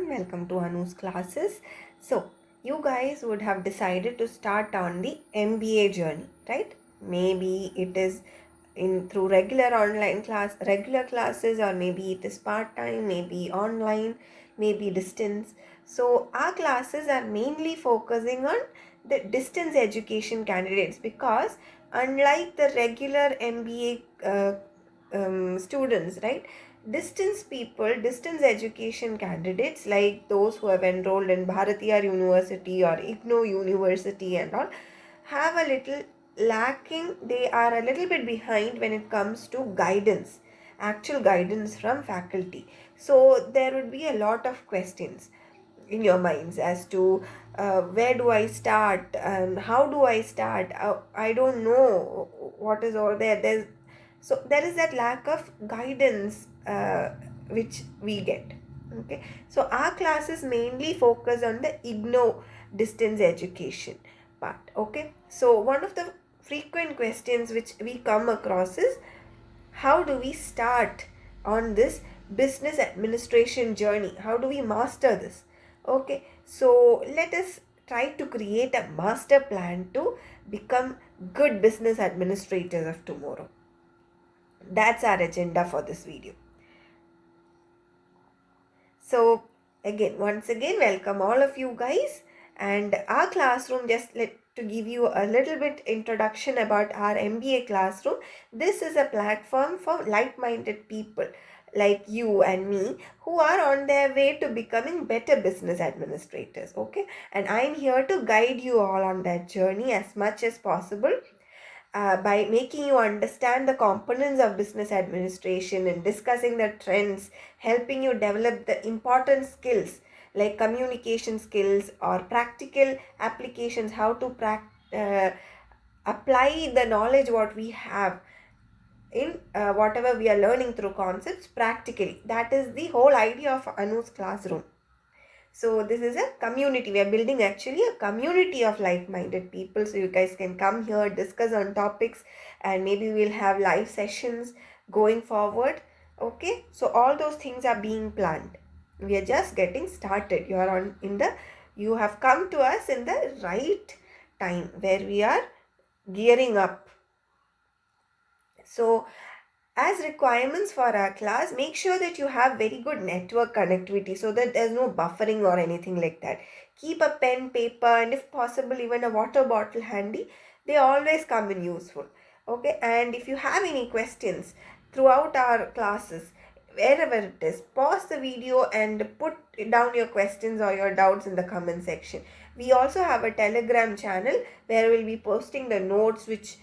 everyone, welcome to Anu's classes. So, you guys would have decided to start on the MBA journey, right? Maybe it is in through regular classes, or maybe it is part-time, maybe online, maybe distance. So, our classes are mainly focusing on the distance education candidates because unlike the regular MBA students, right? Distance education candidates like those who have enrolled in Bharatiya University or IGNOU University and all have a little lacking. They are a little bit behind when it comes to guidance, actual guidance from faculty. So there would be a lot of questions in your minds as to where do I start and how do I start. I don't know what is all there. So there is that lack of guidance which we get. Okay, so our classes mainly focus on the IGNOU distance education part. Okay, so one of the frequent questions which we come across is, how do we start on this business administration journey? How do we master this? Okay, so let us try to create a master plan to become good business administrators of tomorrow. That's our agenda for this video. So once again, welcome all of you guys. And our classroom, to give you a little bit introduction about our MBA classroom. This is a platform for like-minded people like you and me who are on their way to becoming better business administrators. Okay, and I'm here to guide you all on that journey as much as possible. By making you understand the components of business administration and discussing the trends, helping you develop the important skills like communication skills or practical applications, how to apply the knowledge what we have in whatever we are learning through concepts practically. That is the whole idea of Anu's classroom. So this is a community. We are building actually a community of like-minded people. So you guys can come here, discuss on topics, and maybe we'll have live sessions going forward. Okay, so all those things are being planned. We are just getting started. You have come to us in the right time where we are gearing up. So as requirements for our class, make sure that you have very good network connectivity so that there's no buffering or anything like that. Keep a pen, paper, and if possible even a water bottle handy. They always come in useful. Okay, and if you have any questions throughout our classes, wherever it is, pause the video and put down your questions or your doubts in the comment section. We also have a Telegram channel where we'll be posting the notes which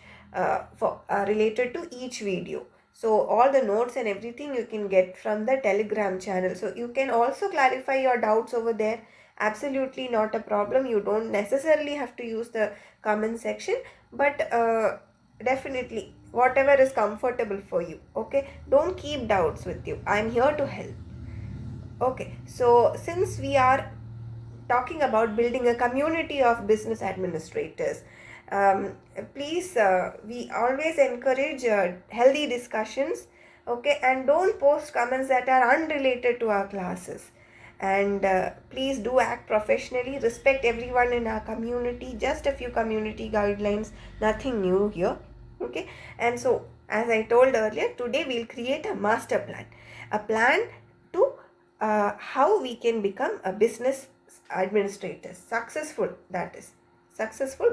related to each video. So all the notes and everything you can get from the Telegram channel. So you can also clarify your doubts over there. Absolutely not a problem. You don't necessarily have to use the comment section, but definitely whatever is comfortable for you. Okay, don't keep doubts with you. I'm here to help. Okay, so since we are talking about building a community of business administrators, please, we always encourage healthy discussions. Okay, and don't post comments that are unrelated to our classes. And please do act professionally, respect everyone in our community. Just a few community guidelines, nothing new here. Okay, and so as I told earlier, today we'll create a master plan, a plan to how we can become a business administrators, successful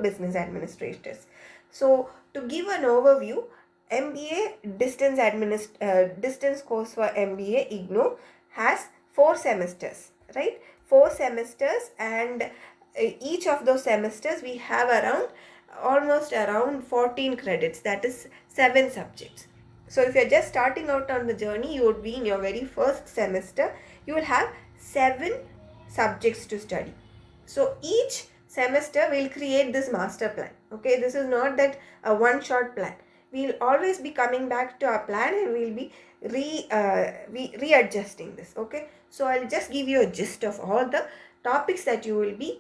business administrators. So to give an overview, MBA distance course for MBA IGNOU has 4 semesters, right? 4 semesters, and each of those semesters we have almost around 14 credits, that is 7 subjects. So if you're just starting out on the journey, you would be in your very first semester, you will have 7 subjects to study. So each semester we'll create this master plan. Okay, this is not that a one shot plan. We'll always be coming back to our plan and we'll be readjusting this. Okay, so I'll just give you a gist of all the topics that you will be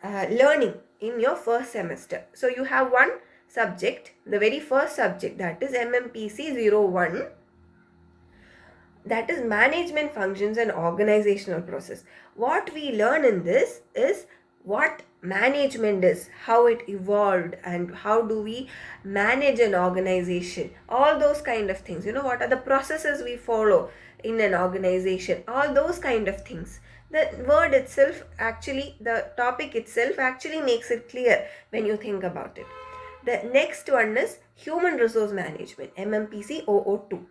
learning in your first semester. So you have one subject, the very first subject, that is MMPC 01. that is management functions and organizational process. What we learn in this is what management is, how it evolved, and how do we manage an organization, all those kind of things. What are the processes we follow in an organization, all those kind of things. The word itself, actually the topic itself actually makes it clear when you think about it. The next one is human resource management, MMPC 002.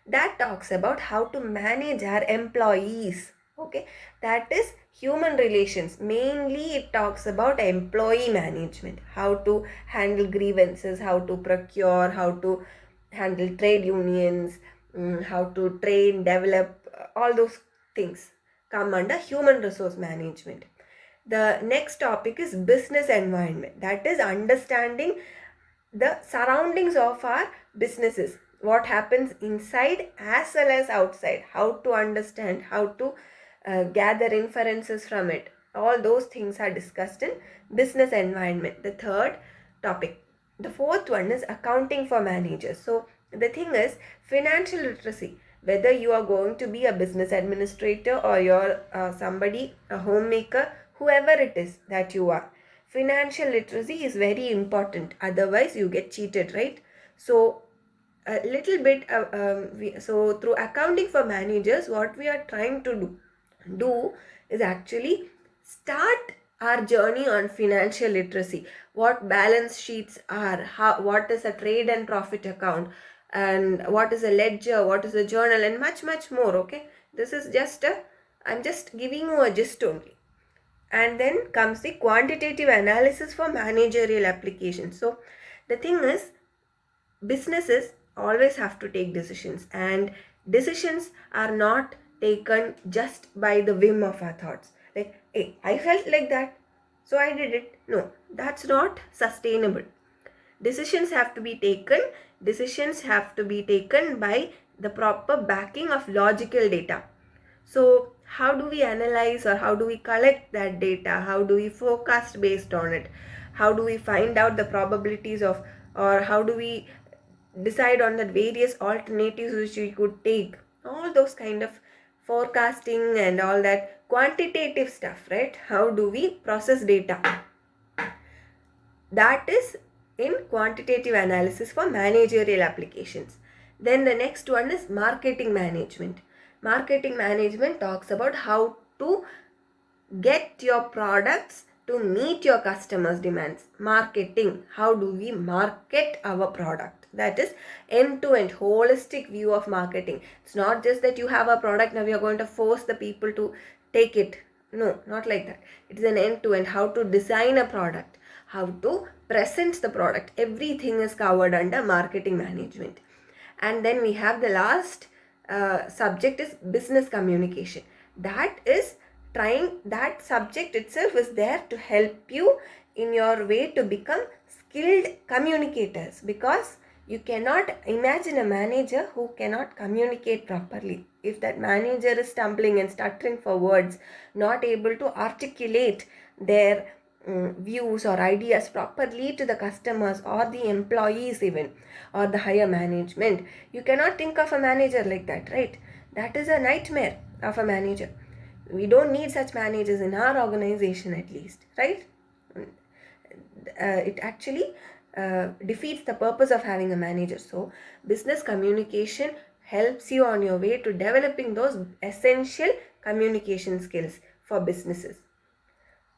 That talks about how to manage our employees. Okay, that is human relations. Mainly it talks about employee management, how to handle grievances, how to procure, how to handle trade unions, how to train, develop, all those things come under human resource management. The next topic is business environment, that is understanding the surroundings of our businesses, what happens inside as well as outside, how to understand, how to gather inferences from it. All those things are discussed in business environment, the third topic. The fourth one is accounting for managers. So the thing is financial literacy, whether you are going to be a business administrator or you're somebody, a homemaker, whoever it is that you are, financial literacy is very important, otherwise you get cheated, right? So a little bit so through accounting for managers, what we are trying to do is actually start our journey on financial literacy, what balance sheets are, what is a trade and profit account, and what is a ledger, what is a journal, and much more. Okay, this is just I'm just giving you a gist only. And then comes the quantitative analysis for managerial applications. So the thing is, businesses always have to take decisions, and decisions are not taken just by the whim of our thoughts, like, hey, I felt like that, so I did it. No, that's not sustainable. Decisions have to be taken by the proper backing of logical data. So how do we analyze, or how do we collect that data? How do we forecast based on it? How do we find out the probabilities of, or how do we decide on the various alternatives which we could take? All those kind of forecasting and all that quantitative stuff, right? How do we process data? That is in quantitative analysis for managerial applications. Then the next one is marketing management. Marketing management talks about how to get your products to meet your customers' demands. Marketing, how do we market our product? That is end-to-end holistic view of marketing. It's not just that you have a product, now you're going to force the people to take it. No, not like that. It is an end-to-end, how to design a product, how to present the product. Everything is covered under marketing management. And then we have the last subject is business communication. That subject itself is there to help you in your way to become skilled communicators, because you cannot imagine a manager who cannot communicate properly. If that manager is stumbling and stuttering for words, not able to articulate their views or ideas properly to the customers or the employees even, or the higher management, you cannot think of a manager like that, right? That is a nightmare of a manager. We don't need such managers in our organization, at least, right? It actually defeats the purpose of having a manager. So business communication helps you on your way to developing those essential communication skills for businesses.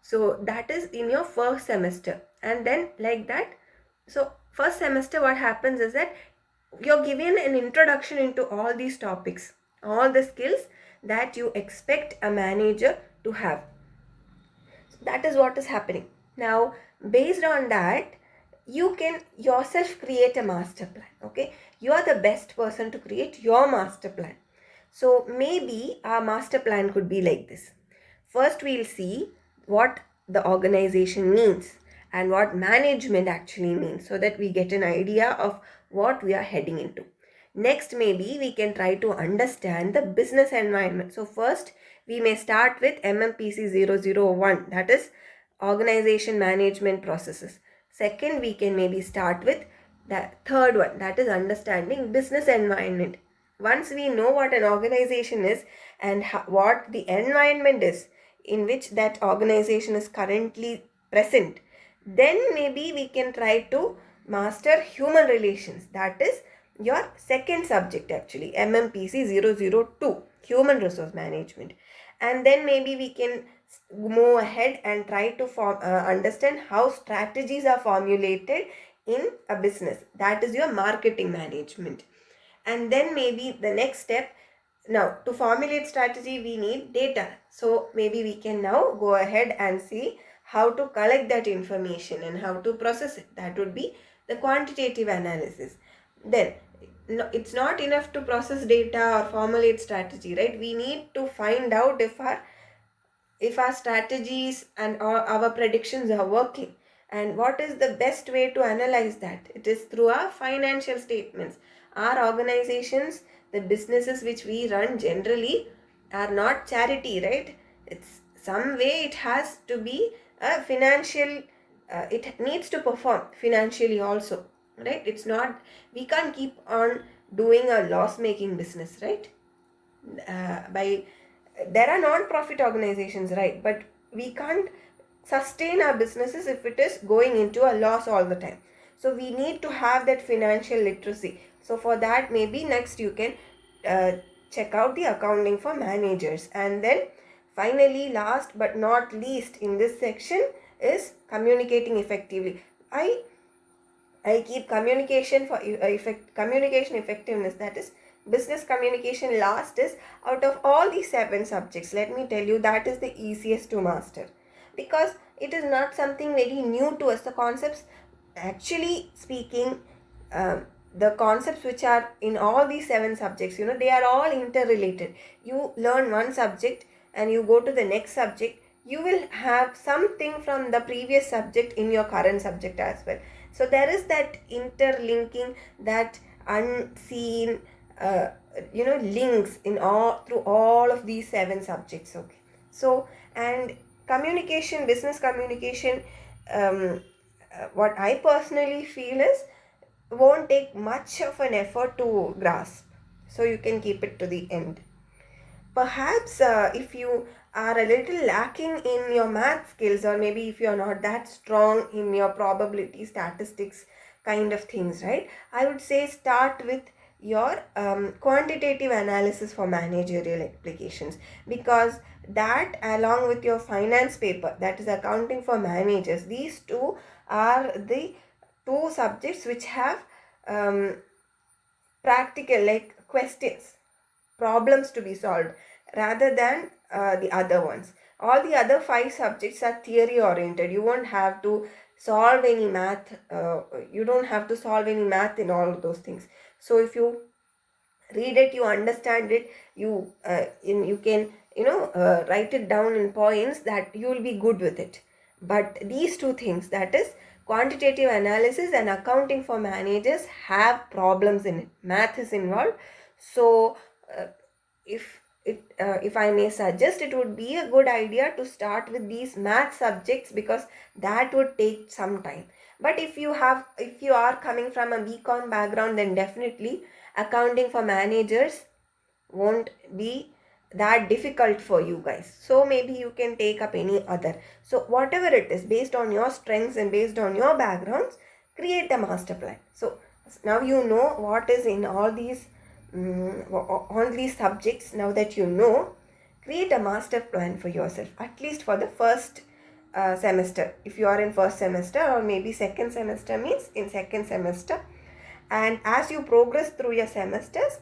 So that is in your first semester. And then like that, so first semester what happens is that you're given an introduction into all these topics, all the skills that you expect a manager to have. So that is what is happening. Now, based on that, you can yourself create a master plan. Okay, you are the best person to create your master plan. So maybe our master plan could be like this. First, we'll see what the organization means and what management actually means, so that we get an idea of what we are heading into. Next, maybe we can try to understand the business environment. So first, we may start with MMPC 001, that is organization management processes. Second, we can maybe start with the third one, that is understanding business environment. Once we know what an organization is and what the environment is in which that organization is currently present, then maybe we can try to master human relations. That is your second subject actually, MMPC 002, Human Resource Management. And then maybe we can move ahead and try to understand how strategies are formulated in a business. That is your marketing management. And then maybe the next step, now to formulate strategy we need data, so maybe we can now go ahead and see how to collect that information and how to process it. That would be the quantitative analysis. Then no, it's not enough to process data or formulate strategy, right? We need to find out if our strategies and our predictions are working. And what is the best way to analyze that? It is through our financial statements. Our organizations, the businesses which we run generally are not charity, right? It's some way it has to be a financial, it needs to perform financially also, right? It's not, we can't keep on doing a loss making business, right? By there are non-profit organizations, right? But we can't sustain our businesses if it is going into a loss all the time. So we need to have that financial literacy. So for that, maybe next you can check out the accounting for managers. And then finally, last but not least in this section is communicating effectively. I keep communication for communication effectiveness, that is business communication, last is out of all these 7 subjects. Let me tell you, that is the easiest to master because it is not something very new to us. The concepts, actually speaking, the concepts which are in all these 7 subjects, they are all interrelated. You learn one subject and you go to the next subject, you will have something from the previous subject in your current subject as well. So there is that interlinking, that unseen links in all through all of these 7 subjects. Okay, so and communication, business communication, what I personally feel is won't take much of an effort to grasp, so you can keep it to the end. Perhaps if you are a little lacking in your math skills, or maybe if you're not that strong in your probability statistics kind of things, right, I would say start with your quantitative analysis for managerial applications, because that along with your finance paper, that is accounting for managers, these two are the 2 subjects which have practical, like questions, problems to be solved, rather than the other ones. All the other 5 subjects are theory oriented. You won't have to solve any math. You don't have to solve any math in all of those things. So if you read it, you understand it, you can write it down in points, that you will be good with it. But these 2 things, that is quantitative analysis and accounting for managers, have problems in it. Math is involved. So if I may suggest, it would be a good idea to start with these math subjects, because that would take some time. But if you are coming from a BCom background, then definitely accounting for managers won't be that difficult for you guys. So maybe you can take up any other. So whatever it is, based on your strengths and based on your backgrounds, create a master plan. So now you know what is in all these subjects. Now that you know, create a master plan for yourself, at least for the first semester. If you are in first semester, or maybe second semester, means in second semester. And as you progress through your semesters,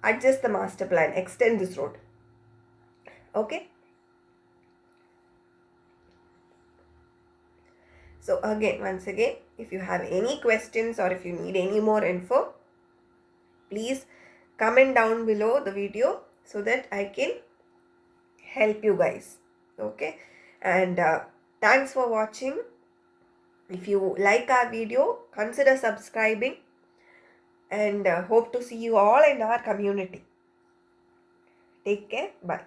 adjust the master plan, extend this road. Okay. So once again, if you have any questions or if you need any more info, please comment down below the video so that I can help you guys. Okay. And thanks for watching. If you like our video, consider subscribing, and hope to see you all in our community. Take care. Bye.